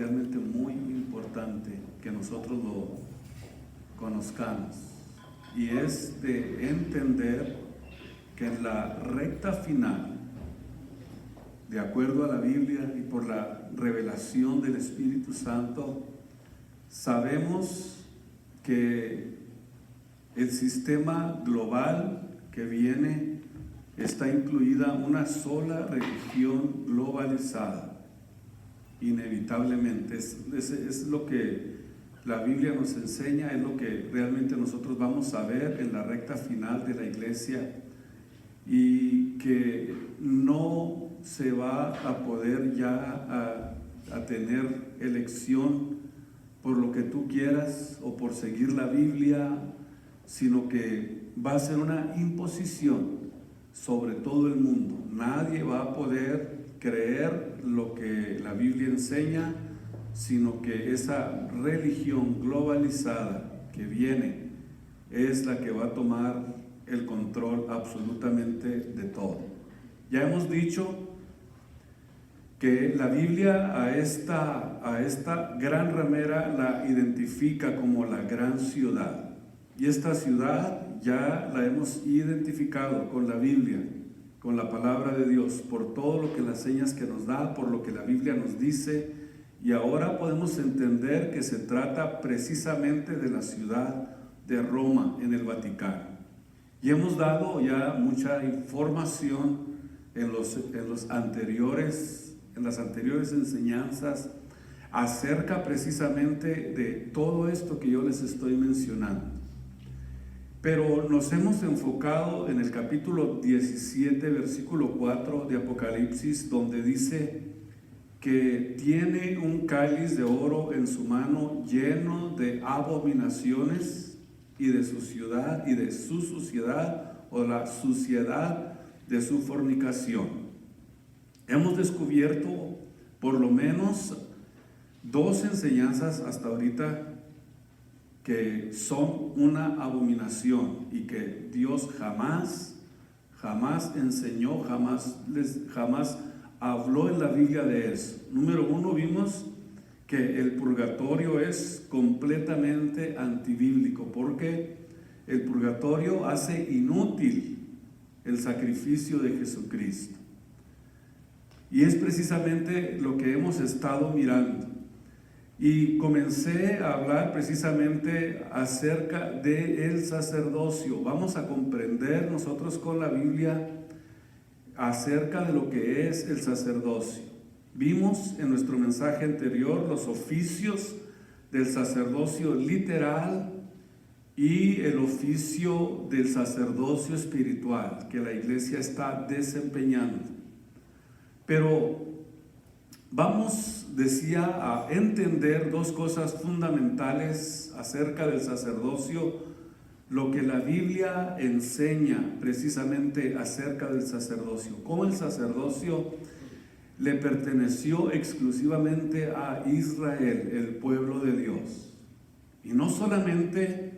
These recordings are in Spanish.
realmente muy importante que nosotros lo conozcamos, y es de entender que en la recta final, de acuerdo a la Biblia y por la revelación del Espíritu Santo, sabemos que el sistema global que viene está incluida una sola religión globalizada, inevitablemente. Es lo que la Biblia nos enseña, es lo que realmente nosotros vamos a ver en la recta final de la iglesia, y que no se va a poder ya a tener elección por lo que tú quieras o por seguir la Biblia, sino que va a ser una imposición sobre todo el mundo. Nadie va a poder creer lo que la Biblia enseña, sino que esa religión globalizada que viene es la que va a tomar el control absolutamente de todo. Ya hemos dicho que la Biblia a esta gran ramera la identifica como la gran ciudad, y esta ciudad ya la hemos identificado con la Biblia, con la palabra de Dios, por todo lo que las señas que nos da, por lo que la Biblia nos dice, y ahora podemos entender que se trata precisamente de la ciudad de Roma, en el Vaticano. Y hemos dado ya mucha información en las anteriores enseñanzas acerca precisamente de todo esto que yo les estoy mencionando. Pero nos hemos enfocado en el capítulo 17, versículo 4 de Apocalipsis, donde dice que tiene un cáliz de oro en su mano lleno de abominaciones y de su ciudad y de su suciedad, o la suciedad de su fornicación. Hemos descubierto por lo menos dos enseñanzas hasta ahorita que son una abominación y que Dios jamás enseñó, jamás habló en la Biblia de eso. Número uno, vimos que el purgatorio es completamente antibíblico, porque el purgatorio hace inútil el sacrificio de Jesucristo. Y es precisamente lo que hemos estado mirando. Y comencé a hablar precisamente acerca del sacerdocio. Vamos a comprender nosotros con la Biblia acerca de lo que es el sacerdocio. Vimos en nuestro mensaje anterior los oficios del sacerdocio literal y el oficio del sacerdocio espiritual que la iglesia está desempeñando. Pero vamos, decía, a entender dos cosas fundamentales acerca del sacerdocio, lo que la Biblia enseña precisamente acerca del sacerdocio. Cómo el sacerdocio le perteneció exclusivamente a Israel, el pueblo de Dios. Y no solamente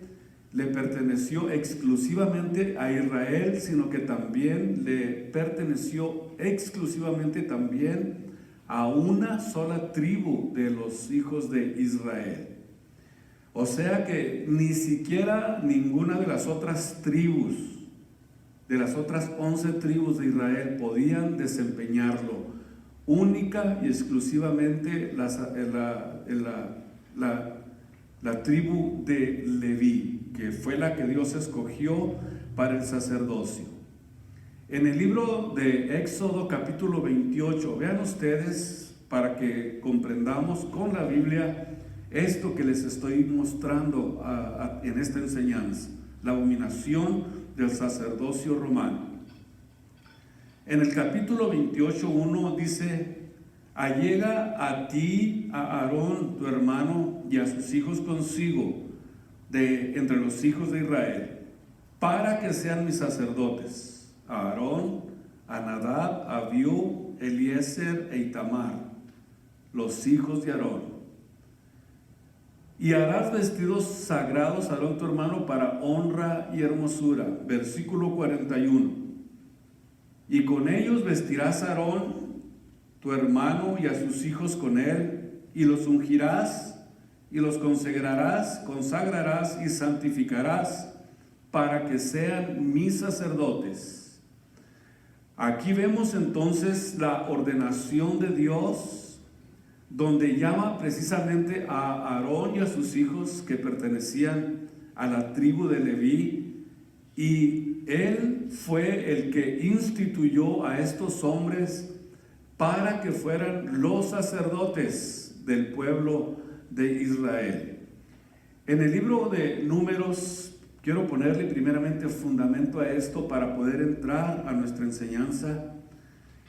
le perteneció exclusivamente a Israel, sino que también le perteneció exclusivamente también a una sola tribu de los hijos de Israel. O sea que ni siquiera ninguna de las otras tribus, de las otras 11 tribus de Israel, podían desempeñarlo. Única y exclusivamente la tribu de Leví, que fue la que Dios escogió para el sacerdocio. En el libro de Éxodo capítulo 28, vean ustedes, para que comprendamos con la Biblia esto que les estoy mostrando en esta enseñanza, la abominación del sacerdocio romano. En el capítulo 28:1 dice: allega a ti a Aarón tu hermano y a sus hijos consigo de entre los hijos de Israel, para que sean mis sacerdotes, a Aarón, a Nadab, a Abiú, Eliezer e Itamar, los hijos de Aarón. Y harás vestidos sagrados a Aarón tu hermano para honra y hermosura. Versículo 41. Y con ellos vestirás a Aarón tu hermano y a sus hijos con él, y los ungirás y los consagrarás y santificarás para que sean mis sacerdotes. Aquí vemos entonces la ordenación de Dios, donde llama precisamente a Aarón y a sus hijos que pertenecían a la tribu de Leví, y él fue el que instituyó a estos hombres para que fueran los sacerdotes del pueblo de Israel. En el libro de Números, quiero ponerle primeramente fundamento a esto para poder entrar a nuestra enseñanza.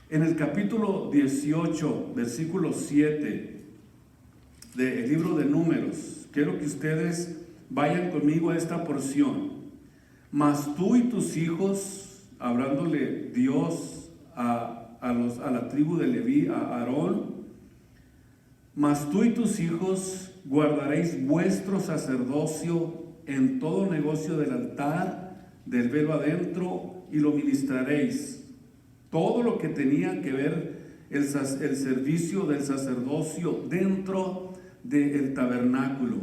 En el capítulo 18, versículo 7 del libro de Números, quiero que ustedes vayan conmigo a esta porción. Mas tú y tus hijos, hablándole Dios a la tribu de Leví, a Aarón, mas tú y tus hijos guardaréis vuestro sacerdocio en todo negocio del altar, del velo adentro, y lo ministraréis. Todo lo que tenía que ver el servicio del sacerdocio dentro del tabernáculo.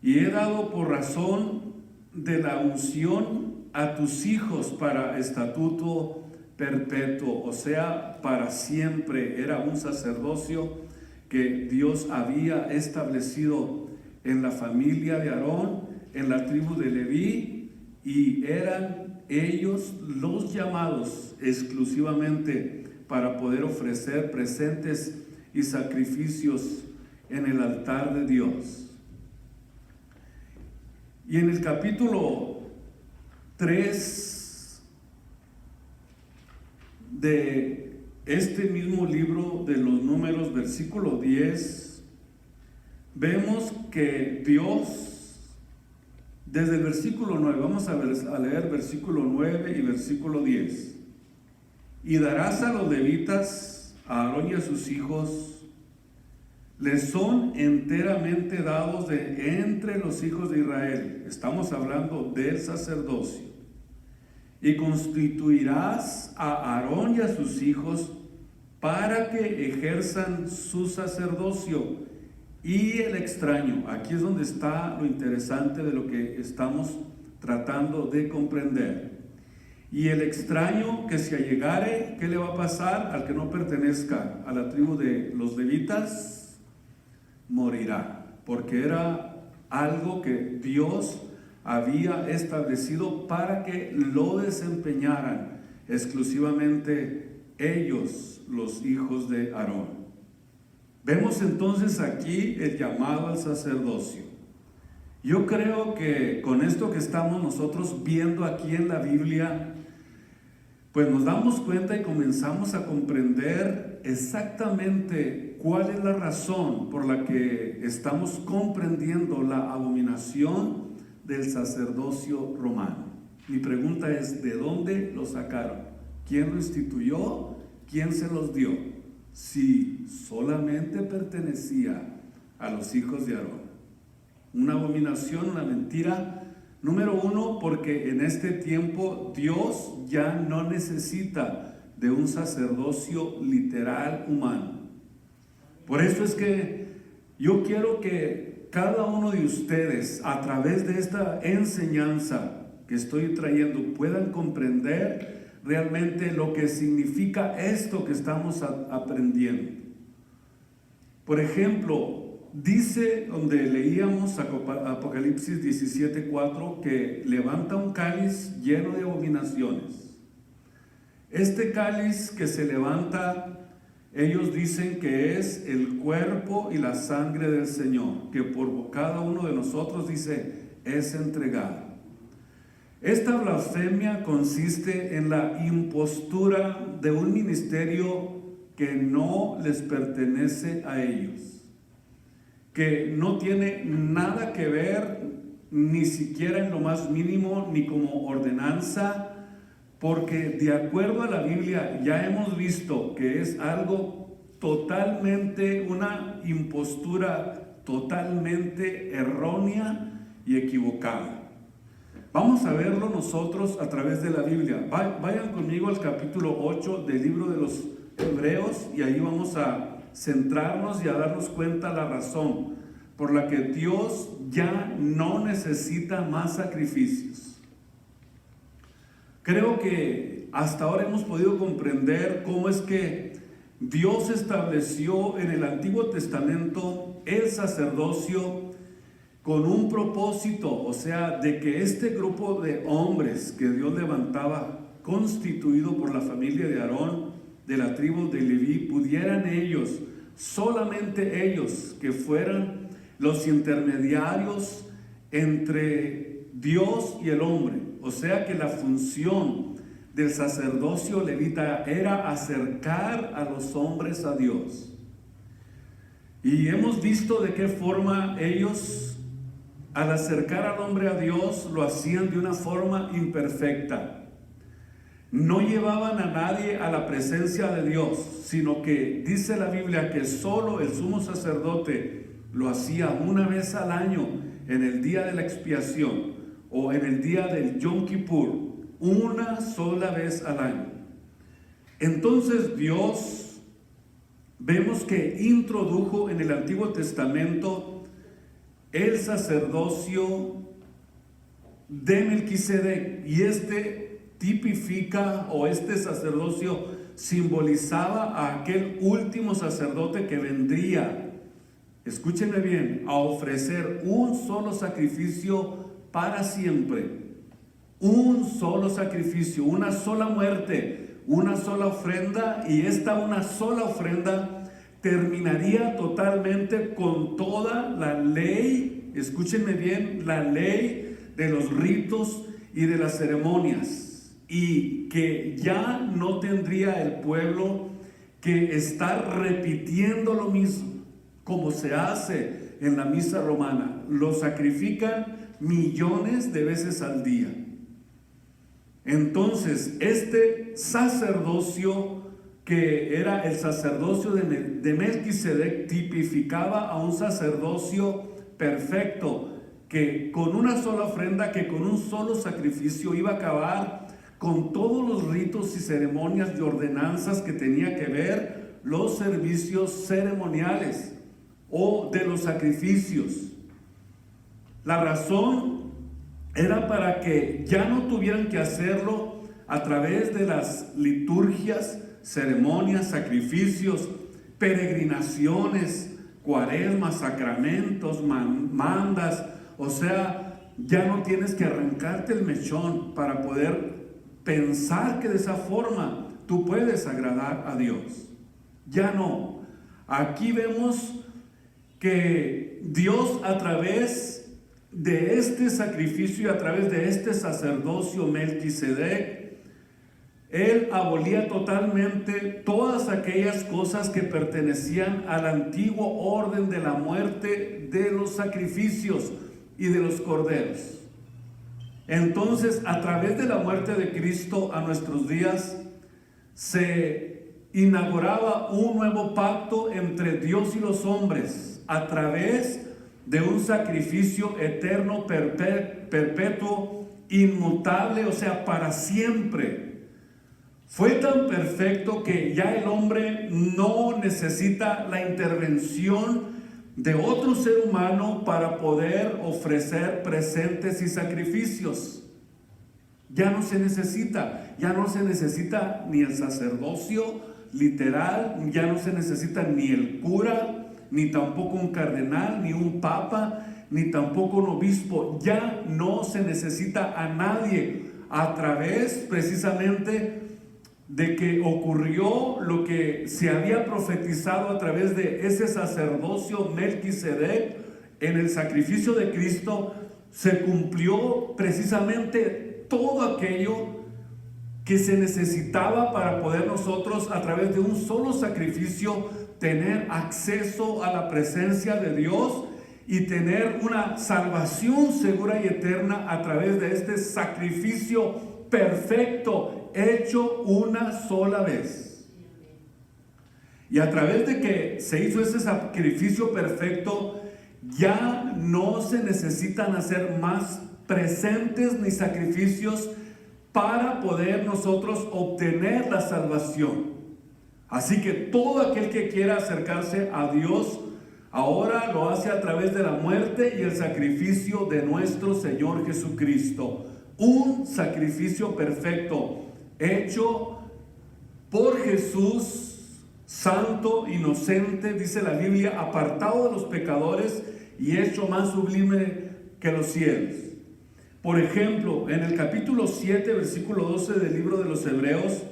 Y he dado por razón de la unción a tus hijos para estatuto perpetuo, o sea, para siempre. Era un sacerdocio que Dios había establecido en la familia de Aarón, en la tribu de Leví, y eran ellos los llamados exclusivamente para poder ofrecer presentes y sacrificios en el altar de Dios. Y en el capítulo 3 de este mismo libro de los Números, versículo 10, vemos que Dios, desde el versículo 9, vamos a leer versículo 9 y versículo 10. Y darás a los levitas, a Aarón y a sus hijos, les son enteramente dados de entre los hijos de Israel. Estamos hablando del sacerdocio. Y constituirás a Aarón y a sus hijos para que ejerzan su sacerdocio. Y el extraño, aquí es donde está lo interesante de lo que estamos tratando de comprender. Y el extraño que se allegare, ¿qué le va a pasar al que no pertenezca a la tribu de los levitas? Morirá, porque era algo que Dios había establecido para que lo desempeñaran exclusivamente ellos, los hijos de Aarón. Vemos entonces aquí el llamado al sacerdocio. Yo creo que con esto que estamos nosotros viendo aquí en la Biblia, pues nos damos cuenta y comenzamos a comprender exactamente cuál es la razón por la que estamos comprendiendo la abominación del sacerdocio romano. Mi pregunta es, ¿de dónde lo sacaron? ¿Quién lo instituyó? ¿Quién se los dio? Si solamente pertenecía a los hijos de Aarón. Una abominación, una mentira. Número uno, porque en este tiempo Dios ya no necesita de un sacerdocio literal humano. Por eso es que yo quiero que cada uno de ustedes, a través de esta enseñanza que estoy trayendo, puedan comprender realmente lo que significa esto que estamos aprendiendo. Por ejemplo, dice donde leíamos Apocalipsis 17:4 que levanta un cáliz lleno de abominaciones. Este cáliz que se levanta, ellos dicen que es el cuerpo y la sangre del Señor, que por cada uno de nosotros, dice, es entregado. Esta blasfemia consiste en la impostura de un ministerio que no les pertenece a ellos, que no tiene nada que ver ni siquiera en lo más mínimo ni como ordenanza, porque de acuerdo a la Biblia ya hemos visto que es algo totalmente, una impostura totalmente errónea y equivocada. Vamos a verlo nosotros a través de la Biblia. Vayan conmigo al capítulo 8 del libro de los Hebreos y ahí vamos a centrarnos y a darnos cuenta la razón por la que Dios ya no necesita más sacrificios. Creo que hasta ahora hemos podido comprender cómo es que Dios estableció en el Antiguo Testamento el sacerdocio con un propósito, o sea, de que este grupo de hombres que Dios levantaba, constituido por la familia de Aarón, de la tribu de Leví, pudieran ellos, solamente ellos, que fueran los intermediarios entre Dios y el hombre. O sea que la función del sacerdocio levita era acercar a los hombres a Dios. Y hemos visto de qué forma ellos, al acercar al hombre a Dios, lo hacían de una forma imperfecta. No llevaban a nadie a la presencia de Dios, sino que dice la Biblia que solo el sumo sacerdote lo hacía una vez al año, en el día de la expiación o en el día del Yom Kippur, una sola vez al año. Entonces Dios, vemos que introdujo en el Antiguo Testamento el sacerdocio de Melquisedec, y este tipifica, o este sacerdocio simbolizaba a aquel último sacerdote que vendría, escúchenme bien, a ofrecer un solo sacrificio para siempre, un solo sacrificio, una sola muerte, una sola ofrenda, y esta una sola ofrenda terminaría totalmente con toda la ley, escúchenme bien, la ley de los ritos y de las ceremonias, y que ya no tendría el pueblo que estar repitiendo lo mismo como se hace en la misa romana. Lo sacrifican millones de veces al día. Entonces, este sacerdocio, que era el sacerdocio de Melquisedec, tipificaba a un sacerdocio perfecto, que con una sola ofrenda, que con un solo sacrificio iba a acabar con todos los ritos y ceremonias y ordenanzas que tenía que ver los servicios ceremoniales o de los sacrificios. La razón era para que ya no tuvieran que hacerlo a través de las liturgias, ceremonias, sacrificios, peregrinaciones, cuaresmas, sacramentos, mandas. O sea, ya no tienes que arrancarte el mechón para poder pensar que de esa forma tú puedes agradar a Dios. Ya no. Aquí vemos que Dios, a través de este sacrificio y a través de este sacerdocio Melquisedec, Él abolía totalmente todas aquellas cosas que pertenecían al antiguo orden de la muerte, de los sacrificios y de los corderos. Entonces, a través de la muerte de Cristo a nuestros días, se inauguraba un nuevo pacto entre Dios y los hombres a través de un sacrificio eterno, perpetuo, inmutable, o sea, para siempre. Fue tan perfecto que ya el hombre no necesita la intervención de otro ser humano para poder ofrecer presentes y sacrificios. Ya no se necesita ni el sacerdocio literal, ya no se necesita ni el cura, ni tampoco un cardenal, ni un papa, ni tampoco un obispo. Ya no se necesita a nadie, a través precisamente de que ocurrió lo que se había profetizado a través de ese sacerdocio Melquisedec. En el sacrificio de Cristo se cumplió precisamente todo aquello que se necesitaba para poder nosotros, a través de un solo sacrificio, tener acceso a la presencia de Dios y tener una salvación segura y eterna a través de este sacrificio perfecto, hecho una sola vez. Y a través de que se hizo ese sacrificio perfecto, ya no se necesitan hacer más presentes ni sacrificios para poder nosotros obtener la salvación. Así que todo aquel que quiera acercarse a Dios, ahora lo hace a través de la muerte y el sacrificio de nuestro Señor Jesucristo. Un sacrificio perfecto, hecho por Jesús, santo, inocente, dice la Biblia, apartado de los pecadores y hecho más sublime que los cielos. Por ejemplo, en el capítulo 7, versículo 12 del libro de los Hebreos,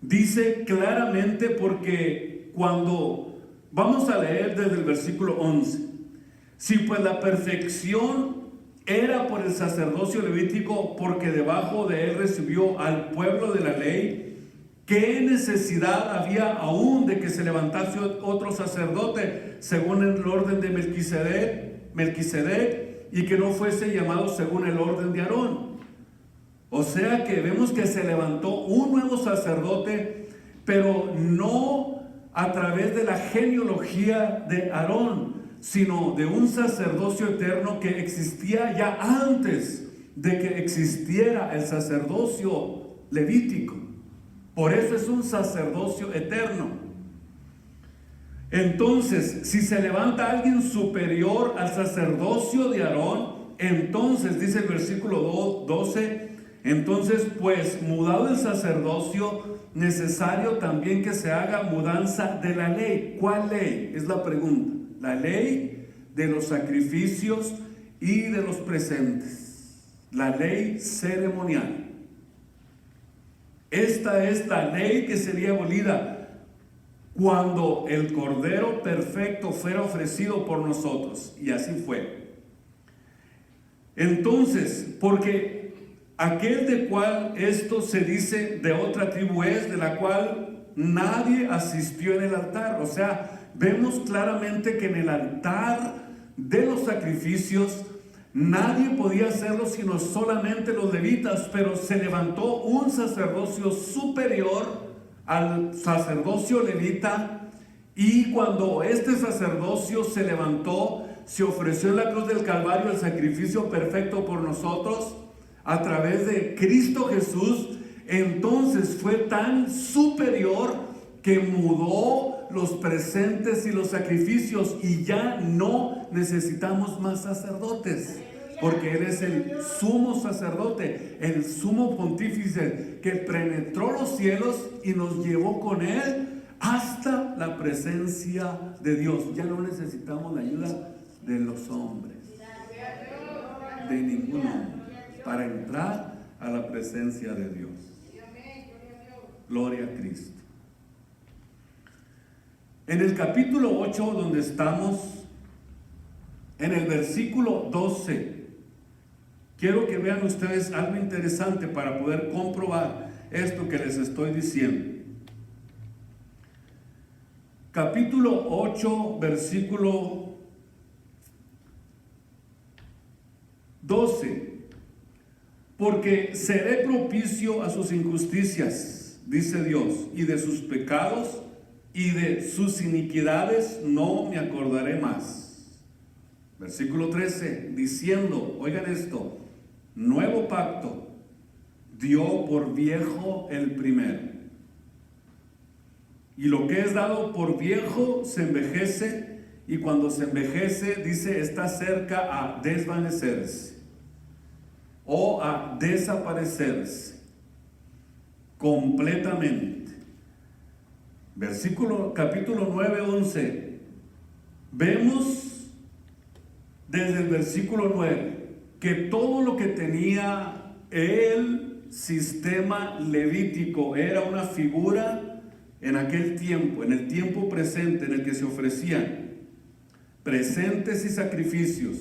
dice claramente, porque cuando vamos a leer desde el versículo 11, si pues la perfección era por el sacerdocio levítico, porque debajo de él recibió al pueblo de la ley, ¿qué necesidad había aún de que se levantase otro sacerdote según el orden de Melquisedec, y que no fuese llamado según el orden de Aarón? O sea que vemos que se levantó un nuevo sacerdote, pero no a través de la genealogía de Aarón, sino de un sacerdocio eterno que existía ya antes de que existiera el sacerdocio levítico. Por eso es un sacerdocio eterno. Entonces, si se levanta alguien superior al sacerdocio de Aarón, entonces, dice el versículo 12, entonces, pues, mudado el sacerdocio, necesario también que se haga mudanza de la ley. ¿Cuál ley? Es la pregunta. La ley de los sacrificios y de los presentes. La ley ceremonial. Esta es la ley que sería abolida cuando el Cordero perfecto fuera ofrecido por nosotros. Y así fue. Entonces, porque aquel de cual esto se dice de otra tribu es, de la cual nadie asistió en el altar. O sea, vemos claramente que en el altar de los sacrificios nadie podía hacerlo sino solamente los levitas, pero se levantó un sacerdocio superior al sacerdocio levita, y cuando este sacerdocio se levantó, se ofreció en la cruz del Calvario el sacrificio perfecto por nosotros a través de Cristo Jesús. Entonces fue tan superior que mudó los presentes y los sacrificios, y ya no necesitamos más sacerdotes, porque Él es el sumo sacerdote, el sumo pontífice que penetró los cielos y nos llevó con Él hasta la presencia de Dios. Ya no necesitamos la ayuda de los hombres, de ningún hombre, para entrar a la presencia de Dios. Gloria a Cristo. En el capítulo 8, donde estamos, en el versículo 12, quiero que vean ustedes algo interesante para poder comprobar esto que les estoy diciendo. Capítulo 8, versículo 12. Porque seré propicio a sus injusticias, dice Dios, y de sus pecados y de sus iniquidades no me acordaré más. Versículo 13, diciendo, oigan esto, nuevo pacto dio por viejo el primero. Y lo que es dado por viejo se envejece, y cuando se envejece, dice, está cerca a desvanecerse o a desaparecerse completamente. Capítulo 9, 11. Vemos desde el versículo 9 que todo lo que tenía el sistema levítico era una figura en aquel tiempo, en el tiempo presente, en el que se ofrecían presentes y sacrificios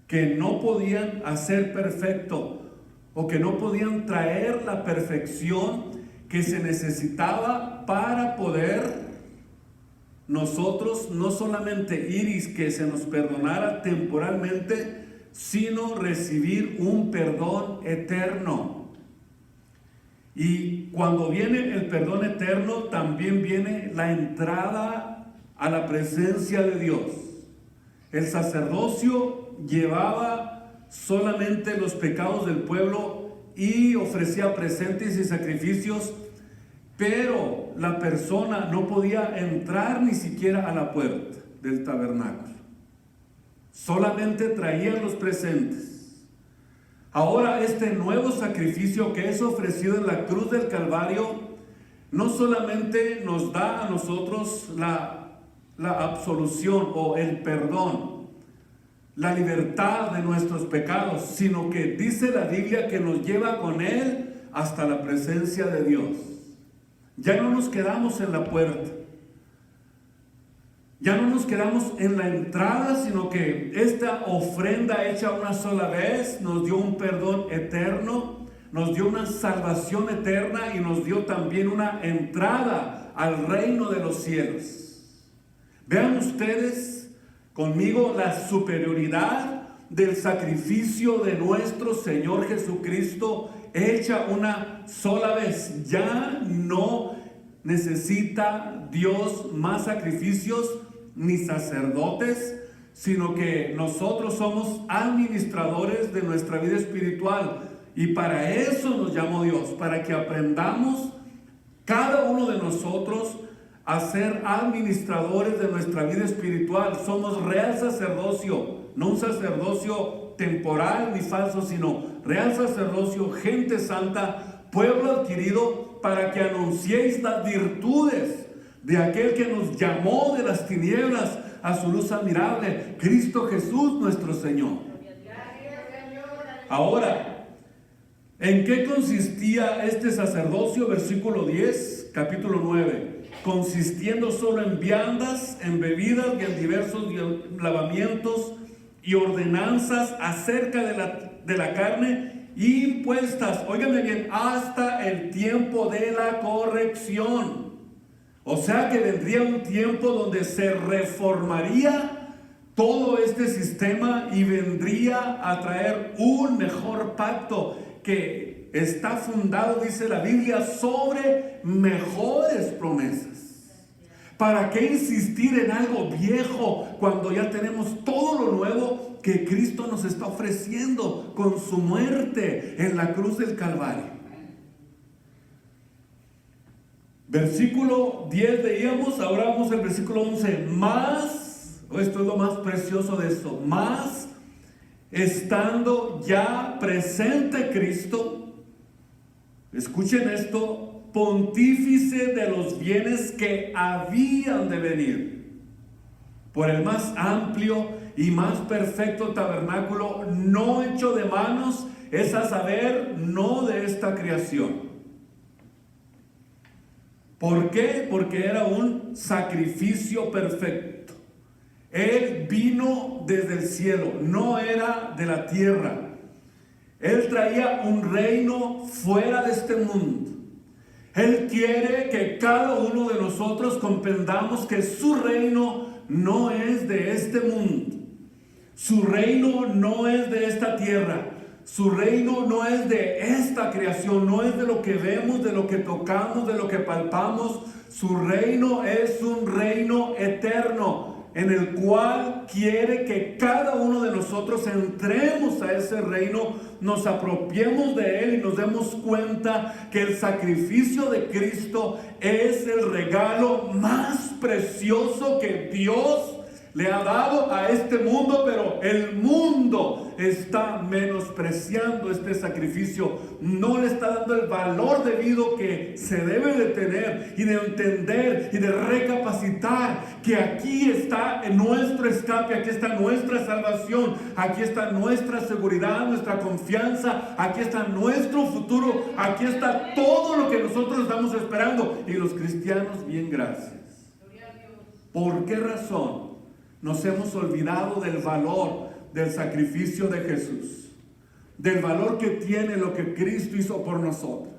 que no podían hacer perfecto, o que no podían traer la perfección que se necesitaba para poder nosotros no solamente ir y que se nos perdonara temporalmente, sino recibir un perdón eterno. Y cuando viene el perdón eterno, también viene la entrada a la presencia de Dios. El sacerdocio llevaba solamente los pecados del pueblo y ofrecía presentes y sacrificios, pero la persona no podía entrar ni siquiera a la puerta del tabernáculo. Solamente traían los presentes. Ahora este nuevo sacrificio que es ofrecido en la cruz del Calvario no solamente nos da a nosotros la absolución o el perdón, la libertad de nuestros pecados, sino que dice la Biblia que nos lleva con Él hasta la presencia de Dios. Ya no nos quedamos en la puerta, ya no nos quedamos en la entrada, sino que esta ofrenda hecha una sola vez nos dio un perdón eterno, nos dio una salvación eterna y nos dio también una entrada al reino de los cielos. Vean ustedes conmigo la superioridad del sacrificio de nuestro Señor Jesucristo hecha una sola vez. Ya no necesita Dios más sacrificios ni sacerdotes, sino que nosotros somos administradores de nuestra vida espiritual. Y para eso nos llamó Dios, para que aprendamos cada uno de nosotros a ser administradores de nuestra vida espiritual. Somos real sacerdocio, no un sacerdocio temporal ni falso, sino real sacerdocio, gente santa, pueblo adquirido, para que anunciéis las virtudes de aquel que nos llamó de las tinieblas a su luz admirable, Cristo Jesús nuestro Señor. Ahora, ¿en qué consistía este sacerdocio? Versículo 10, capítulo 9. Consistiendo solo en viandas, en bebidas y en diversos lavamientos y ordenanzas acerca de la carne impuestas, óigame bien, hasta el tiempo de la corrección. O sea que vendría un tiempo donde se reformaría todo este sistema y vendría a traer un mejor pacto que está fundado, dice la Biblia, sobre mejores promesas. ¿Para qué insistir en algo viejo cuando ya tenemos todo lo nuevo que Cristo nos está ofreciendo con su muerte en la cruz del Calvario? Versículo 10 leíamos, ahora vamos al versículo 11. Más, esto es lo más precioso de esto, más estando ya presente Cristo, escuchen esto, pontífice de los bienes que habían de venir, por el más amplio y más perfecto tabernáculo, no hecho de manos, es a saber, no de esta creación. ¿Por qué? Porque era un sacrificio perfecto. Él vino desde el cielo, no era de la tierra. Él traía un reino fuera de este mundo. Él quiere que cada uno de nosotros comprendamos que su reino no es de este mundo. Su reino no es de esta tierra. Su reino no es de esta creación, no es de lo que vemos, de lo que tocamos, de lo que palpamos. Su reino es un reino eterno, en el cual quiere que cada uno de nosotros entremos a ese reino, nos apropiemos de él y nos demos cuenta que el sacrificio de Cristo es el regalo más precioso que Dios le ha dado a este mundo, pero el mundo está menospreciando este sacrificio, no le está dando el valor debido que se debe de tener y de entender y de recapacitar que aquí está nuestro escape, aquí está nuestra salvación, aquí está nuestra seguridad, nuestra confianza, aquí está nuestro futuro, aquí está todo lo que nosotros estamos esperando. Y los cristianos, bien, gracias. ¿Por qué razón nos hemos olvidado del valor del sacrificio de Jesús? Del valor que tiene lo que Cristo hizo por nosotros.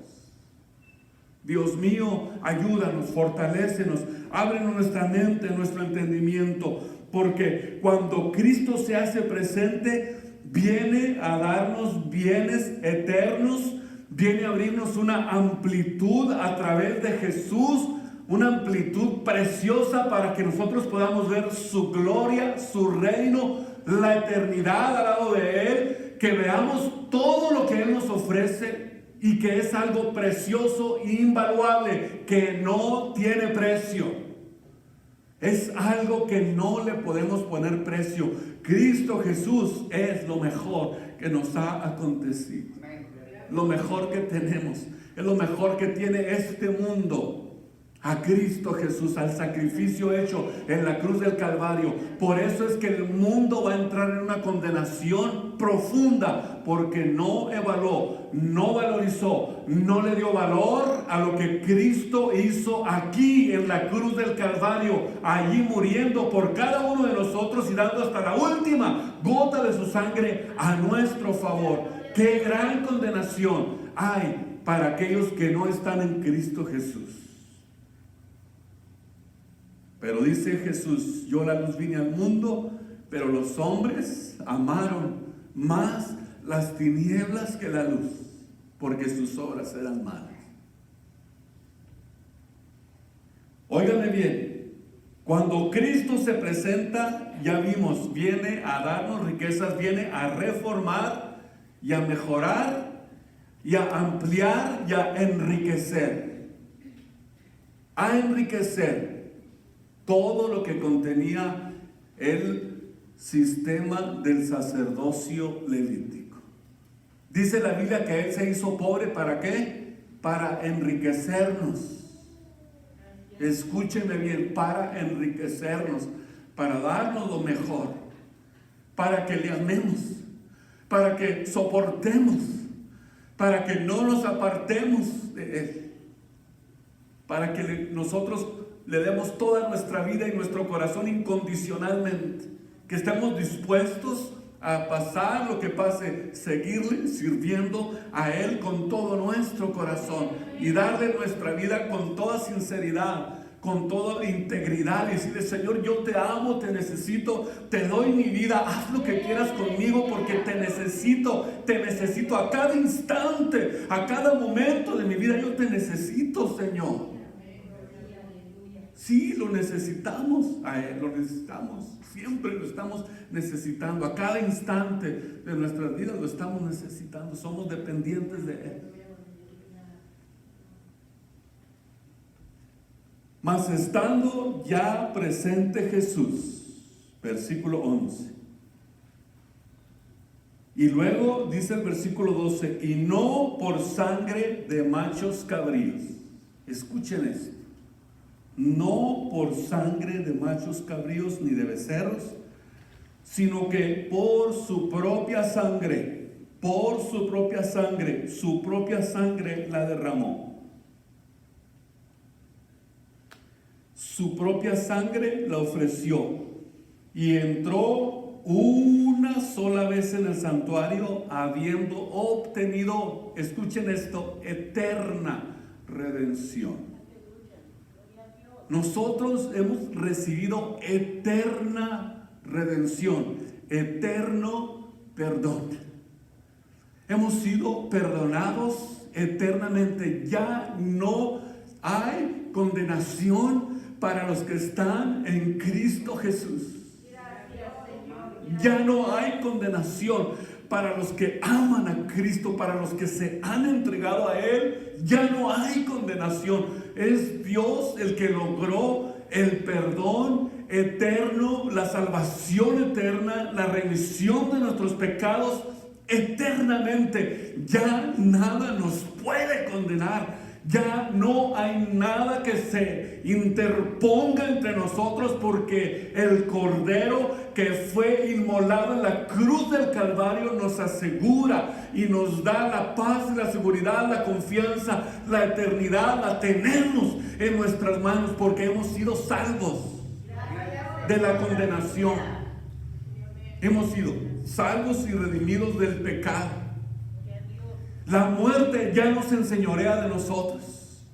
Dios mío, ayúdanos, fortalécenos, ábrenos nuestra mente, nuestro entendimiento, porque cuando Cristo se hace presente, viene a darnos bienes eternos, viene a abrirnos una amplitud a través de Jesús, una amplitud preciosa para que nosotros podamos ver su gloria, su reino, la eternidad al lado de Él, que veamos todo lo que Él nos ofrece y que es algo precioso e invaluable, que no tiene precio. Es algo que no le podemos poner precio. Cristo Jesús es lo mejor que nos ha acontecido. Lo mejor que tenemos. Es lo mejor que tiene este mundo. A Cristo Jesús, al sacrificio hecho en la cruz del Calvario. Por eso es que el mundo va a entrar en una condenación profunda, porque no evaluó, no valorizó, no le dio valor a lo que Cristo hizo aquí en la cruz del Calvario, allí muriendo por cada uno de nosotros y dando hasta la última gota de su sangre a nuestro favor. ¡Qué gran condenación hay para aquellos que no están en Cristo Jesús! Pero dice Jesús: yo la luz vine al mundo, pero los hombres amaron más las tinieblas que la luz, porque sus obras eran malas. Óigame bien, cuando Cristo se presenta, ya vimos, viene a darnos riquezas, viene a reformar y a mejorar y a ampliar y a enriquecer. A enriquecer todo lo que contenía el sistema del sacerdocio levítico. Dice la Biblia que Él se hizo pobre, ¿para qué? Para enriquecernos. Escúchenme bien, para enriquecernos, para darnos lo mejor, para que le amemos, para que soportemos, para que no nos apartemos de Él, para que nosotros le demos toda nuestra vida y nuestro corazón incondicionalmente, que estemos dispuestos a pasar lo que pase, seguirle, sirviendo a Él con todo nuestro corazón y darle nuestra vida con toda sinceridad, con toda integridad, y decirle: Señor, yo te amo, te necesito, te doy mi vida, haz lo que quieras conmigo, porque te necesito a cada instante, a cada momento de mi vida. Yo te necesito, Señor. Sí, lo necesitamos a Él, lo necesitamos, siempre lo estamos necesitando, a cada instante de nuestras vidas lo estamos necesitando, somos dependientes de Él. Mas estando ya presente Jesús, versículo 11, y luego dice el versículo 12: y no por sangre de machos cabríos. Escuchen esto: no por sangre de machos cabríos ni de becerros, sino que por su propia sangre, su propia sangre la derramó. Su propia sangre la ofreció y entró una sola vez en el santuario, habiendo obtenido, escuchen esto, eterna redención. Nosotros hemos recibido eterna redención, eterno perdón. Hemos sido perdonados eternamente. Ya no hay condenación para los que están en Cristo Jesús. Ya no hay condenación para los que aman a Cristo, para los que se han entregado a Él. Ya no hay condenación. Es Dios el que logró el perdón eterno, la salvación eterna, la remisión de nuestros pecados eternamente. Ya nada nos puede condenar. Ya no hay nada que se interponga entre nosotros, porque el Cordero que fue inmolado en la cruz del Calvario nos asegura y nos da la paz, la seguridad, la confianza, la eternidad. La tenemos en nuestras manos porque hemos sido salvos de la condenación. Hemos sido salvos y redimidos del pecado. La muerte ya no se enseñorea de nosotros.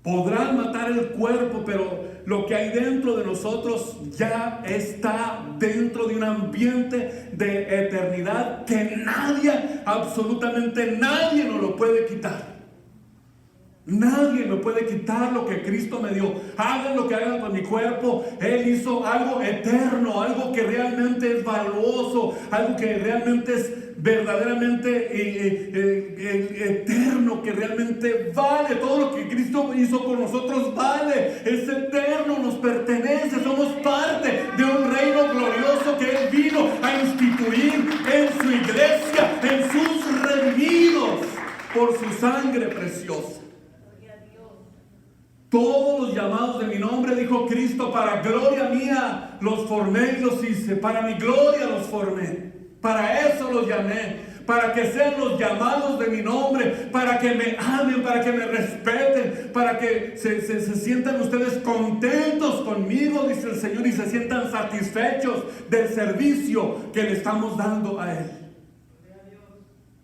Podrán matar el cuerpo, pero lo que hay dentro de nosotros ya está dentro de un ambiente de eternidad que nadie, absolutamente nadie nos lo puede quitar. Nadie me puede quitar lo que Cristo me dio. Hagan lo que hagan con mi cuerpo. Él hizo algo eterno, algo que realmente es valioso, algo que realmente es verdaderamente eterno, que realmente vale. Todo lo que Cristo hizo por nosotros vale, es eterno, nos pertenece. Somos parte de un reino glorioso que Él vino a instituir en su iglesia, en sus redimidos por su sangre preciosa. Todos los llamados de mi nombre, dijo Cristo, para gloria mía los formé y los hice. Para mi gloria los formé. Para eso los llamé. Para que sean los llamados de mi nombre. Para que me amen, para que me respeten. Para que se sientan ustedes contentos conmigo, dice el Señor. Y se sientan satisfechos del servicio que le estamos dando a Él.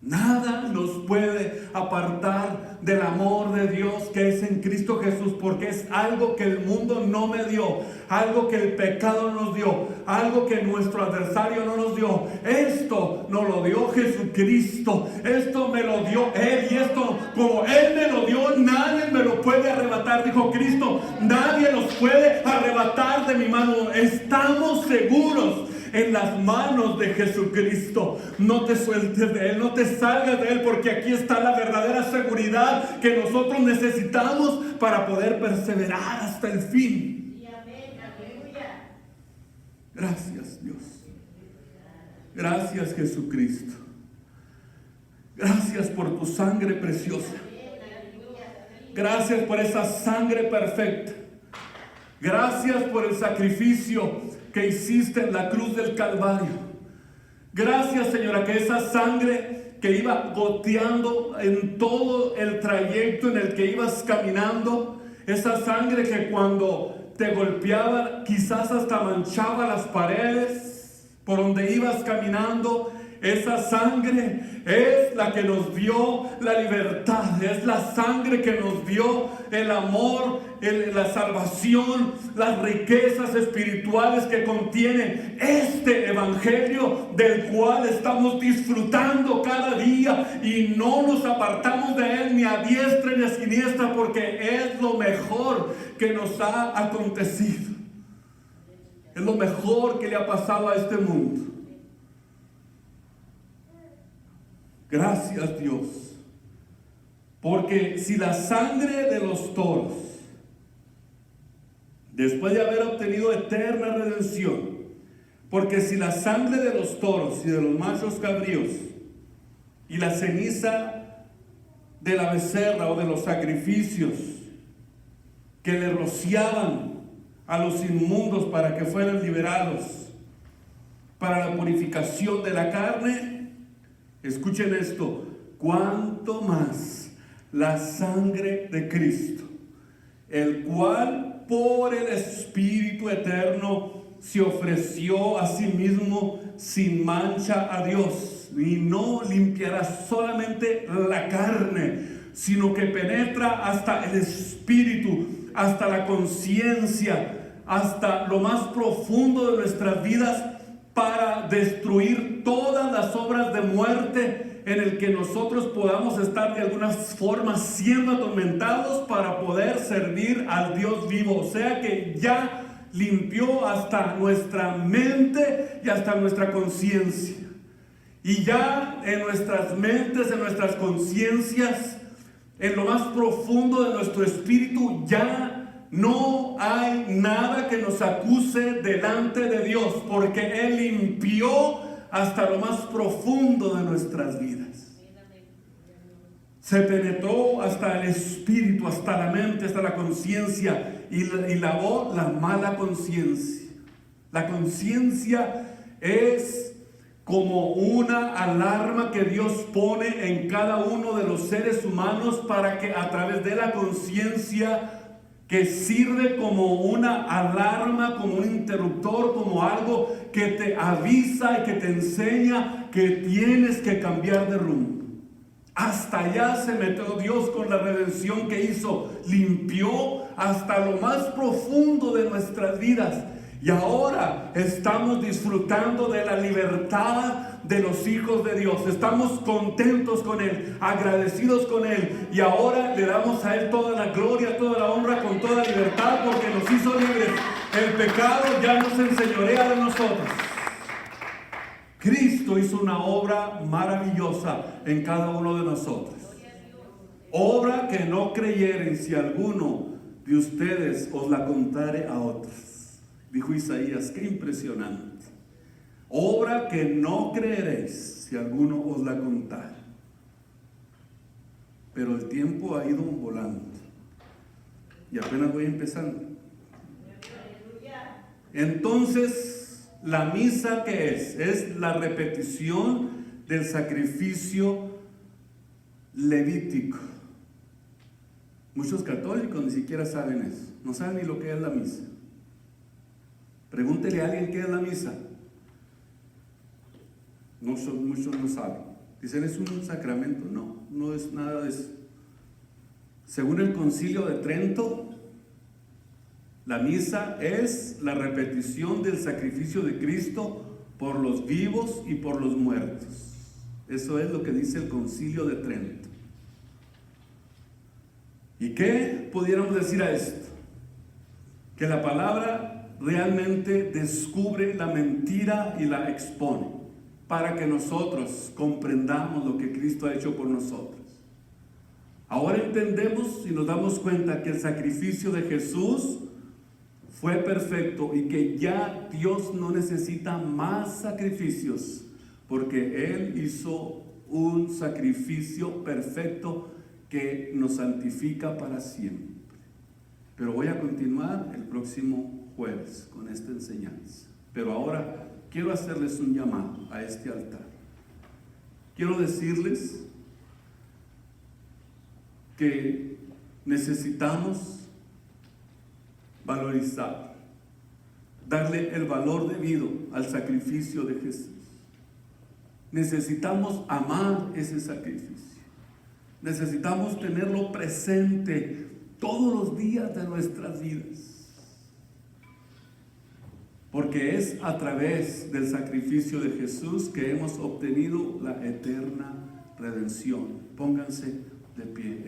Nada nos puede apartar del amor de Dios que es en Cristo Jesús, porque es algo que el mundo no me dio, algo que el pecado nos dio, algo que nuestro adversario no nos dio. Esto nos lo dio Jesucristo, esto me lo dio Él, y esto como Él me lo dio, nadie me lo puede arrebatar, dijo Cristo. Nadie los puede arrebatar de mi mano. Estamos seguros en las manos de Jesucristo. No te sueltes de Él, no te salgas de Él, porque aquí está la verdadera seguridad que nosotros necesitamos para poder perseverar hasta el fin. Gracias, Dios. Gracias, Jesucristo. Gracias por tu sangre preciosa. Gracias por esa sangre perfecta. Gracias por el sacrificio que hiciste en la cruz del Calvario. Gracias, Señora, que esa sangre que iba goteando en todo el trayecto en el que ibas caminando, esa sangre que cuando te golpeaba quizás hasta manchaba las paredes por donde ibas caminando, esa sangre es la que nos dio la libertad, es la sangre que nos dio el amor, la salvación, las riquezas espirituales que contiene este evangelio del cual estamos disfrutando cada día y no nos apartamos de él ni a diestra ni a siniestra, porque es lo mejor que nos ha acontecido, es lo mejor que le ha pasado a este mundo. Gracias, Dios, porque si la sangre de los toros, después de haber obtenido eterna redención, porque si la sangre de los toros y de los machos cabríos y la ceniza de la becerra o de los sacrificios que le rociaban a los inmundos para que fueran liberados para la purificación de la carne, escuchen esto, cuánto más la sangre de Cristo, el cual por el Espíritu eterno se ofreció a sí mismo sin mancha a Dios, y no limpiará solamente la carne, sino que penetra hasta el espíritu, hasta la conciencia, hasta lo más profundo de nuestras vidas, para destruir todas las obras de muerte en el que nosotros podamos estar de alguna forma siendo atormentados para poder servir al Dios vivo. O sea que ya limpió hasta nuestra mente y hasta nuestra conciencia. Y ya en nuestras mentes, en nuestras conciencias, en lo más profundo de nuestro espíritu, ya no hay nada que nos acuse delante de Dios, porque Él limpió hasta lo más profundo de nuestras vidas. Se penetró hasta el espíritu, hasta la mente, hasta la conciencia, y lavó la mala conciencia. La conciencia es como una alarma que Dios pone en cada uno de los seres humanos para que a través de la conciencia, que sirve como una alarma, como un interruptor, como algo que te avisa y que te enseña que tienes que cambiar de rumbo. Hasta allá se metió Dios con la redención que hizo. Limpió hasta lo más profundo de nuestras vidas. Y ahora estamos disfrutando de la libertad de los hijos de Dios. Estamos contentos con Él, agradecidos con Él. Y ahora le damos a Él toda la gloria, toda la honra, con toda libertad, porque nos hizo libres. El pecado ya no se enseñorea de nosotros. Cristo hizo una obra maravillosa en cada uno de nosotros. Obra que no creyeren si alguno de ustedes os la contare a otros. Dijo Isaías, qué impresionante. Obra que no creeréis si alguno os la contare. Pero el tiempo ha ido volando. Y apenas voy empezando. Entonces, la misa, ¿qué es? Es la repetición del sacrificio levítico. Muchos católicos ni siquiera saben eso. No saben ni lo que es la misa. Pregúntele a alguien qué es la misa. Muchos no saben. Dicen, es un sacramento. No, no es nada de eso. Según el Concilio de Trento, la misa es la repetición del sacrificio de Cristo por los vivos y por los muertos. Eso es lo que dice el Concilio de Trento. ¿Y qué pudiéramos decir a esto? Que la palabra realmente descubre la mentira y la expone para que nosotros comprendamos lo que Cristo ha hecho por nosotros. Ahora entendemos y nos damos cuenta que el sacrificio de Jesús fue perfecto y que ya Dios no necesita más sacrificios, porque Él hizo un sacrificio perfecto que nos santifica para siempre. Pero voy a continuar el próximo jueves con esta enseñanza. Pero ahora quiero hacerles un llamado a este altar. Quiero decirles que necesitamos valorizar, darle el valor debido al sacrificio de Jesús. Necesitamos amar ese sacrificio. Necesitamos tenerlo presente todos los días de nuestras vidas. Porque es a través del sacrificio de Jesús que hemos obtenido la eterna redención. Pónganse de pie.